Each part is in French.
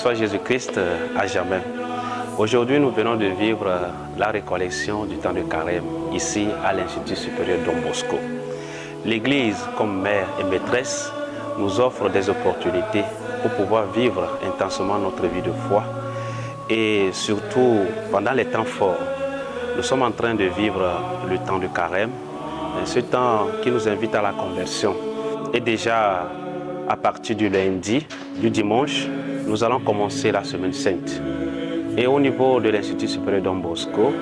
soit Jésus-Christ à jamais. Aujourd'hui, nous venons de vivre la récollection du temps de carême ici à l'Institut supérieur Don Bosco. L'Église, comme mère et maîtresse, nous offre des opportunités pour pouvoir vivre intensement notre vie de foi. Et surtout, pendant les temps forts, nous sommes en train de vivre le temps de carême, ce temps qui nous invite à la conversion. Et déjà, à partir du lundi, du dimanche, nous allons commencer la Semaine Sainte. Et au niveau de l'Institut supérieur Don Bosco,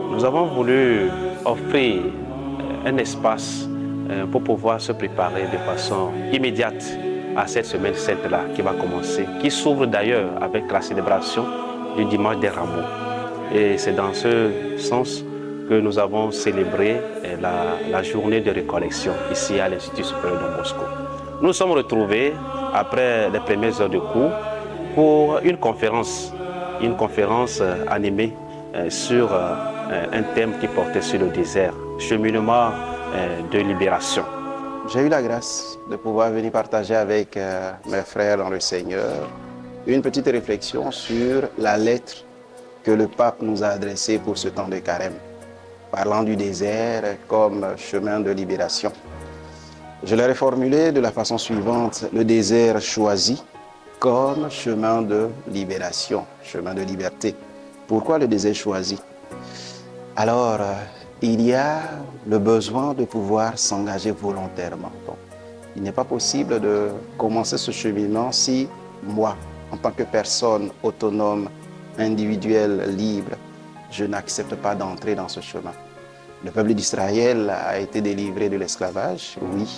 nous avons voulu offrir un espace pour pouvoir se préparer de façon immédiate à cette Semaine Sainte-là qui va commencer, qui s'ouvre d'ailleurs avec la célébration du dimanche des Rameaux. Et c'est dans ce sens que nous avons célébré la journée de récollection ici à l'Institut supérieur Don Bosco. Nous nous sommes retrouvés après les premières heures de cours pour une conférence animée sur un thème qui portait sur le désert, cheminement de libération. J'ai eu la grâce de pouvoir venir partager avec mes frères dans le Seigneur une petite réflexion sur la lettre que le pape nous a adressée pour ce temps de carême, parlant du désert comme chemin de libération. Je l'ai reformulé de la façon suivante: le désert choisi comme chemin de libération, chemin de liberté. Pourquoi le désert choisi? Alors, il y a le besoin de pouvoir s'engager volontairement. Donc, il n'est pas possible de commencer ce cheminement si moi, en tant que personne autonome, individuelle, libre, je n'accepte pas d'entrer dans ce chemin. Le peuple d'Israël a été délivré de l'esclavage, oui,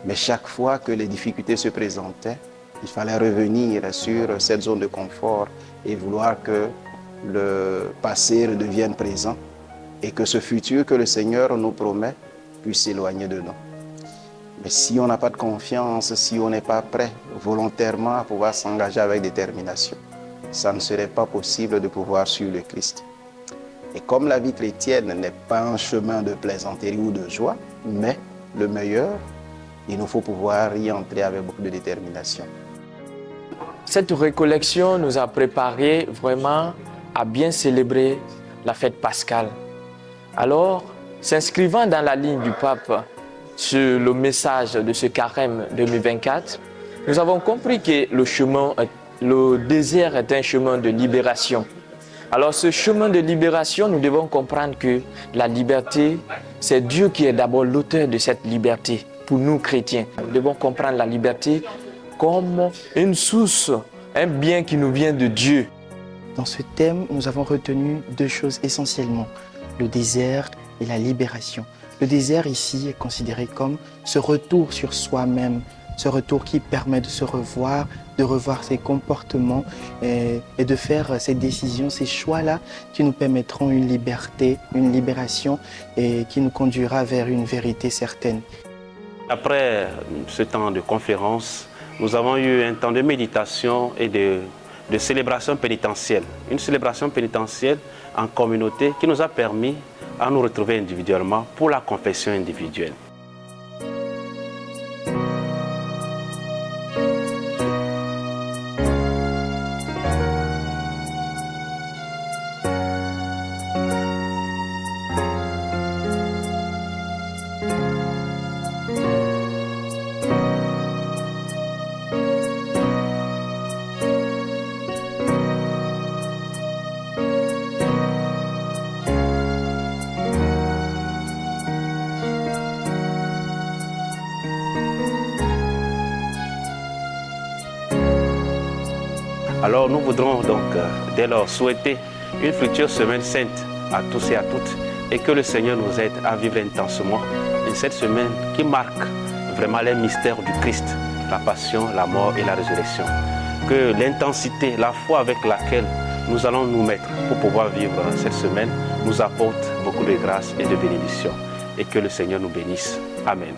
mais chaque fois que les difficultés se présentaient, il fallait revenir sur cette zone de confort et vouloir que le passé redevienne présent et que ce futur que le Seigneur nous promet puisse s'éloigner de nous. Mais si on n'a pas de confiance, si on n'est pas prêt volontairement à pouvoir s'engager avec détermination, ça ne serait pas possible de pouvoir suivre le Christ. Et comme la vie chrétienne n'est pas un chemin de plaisanterie ou de joie, mais le meilleur, il nous faut pouvoir y entrer avec beaucoup de détermination. Cette récollection nous a préparés vraiment à bien célébrer la fête pascale. Alors, s'inscrivant dans la ligne du pape sur le message de ce carême 2024, nous avons compris que le désert est un chemin de libération. Alors ce chemin de libération, nous devons comprendre que la liberté, c'est Dieu qui est d'abord l'auteur de cette liberté pour nous chrétiens. Nous devons comprendre la liberté comme une source, un bien qui nous vient de Dieu. Dans ce thème, nous avons retenu deux choses essentiellement, le désert et la libération. Le désert ici est considéré comme ce retour sur soi-même, ce retour qui permet de se revoir, de revoir ses comportements et de faire ces décisions, ces choix-là qui nous permettront une liberté, une libération et qui nous conduira vers une vérité certaine. Après ce temps de conférence, nous avons eu un temps de méditation et de célébration pénitentielle. Une célébration pénitentielle en communauté qui nous a permis à nous retrouver individuellement pour la confession individuelle. Alors nous voudrons donc dès lors souhaiter une future semaine sainte à tous et à toutes et que le Seigneur nous aide à vivre intensement cette semaine qui marque vraiment les mystères du Christ, la passion, la mort et la résurrection. Que l'intensité, la foi avec laquelle nous allons nous mettre pour pouvoir vivre cette semaine nous apporte beaucoup de grâce et de bénédiction et que le Seigneur nous bénisse. Amen.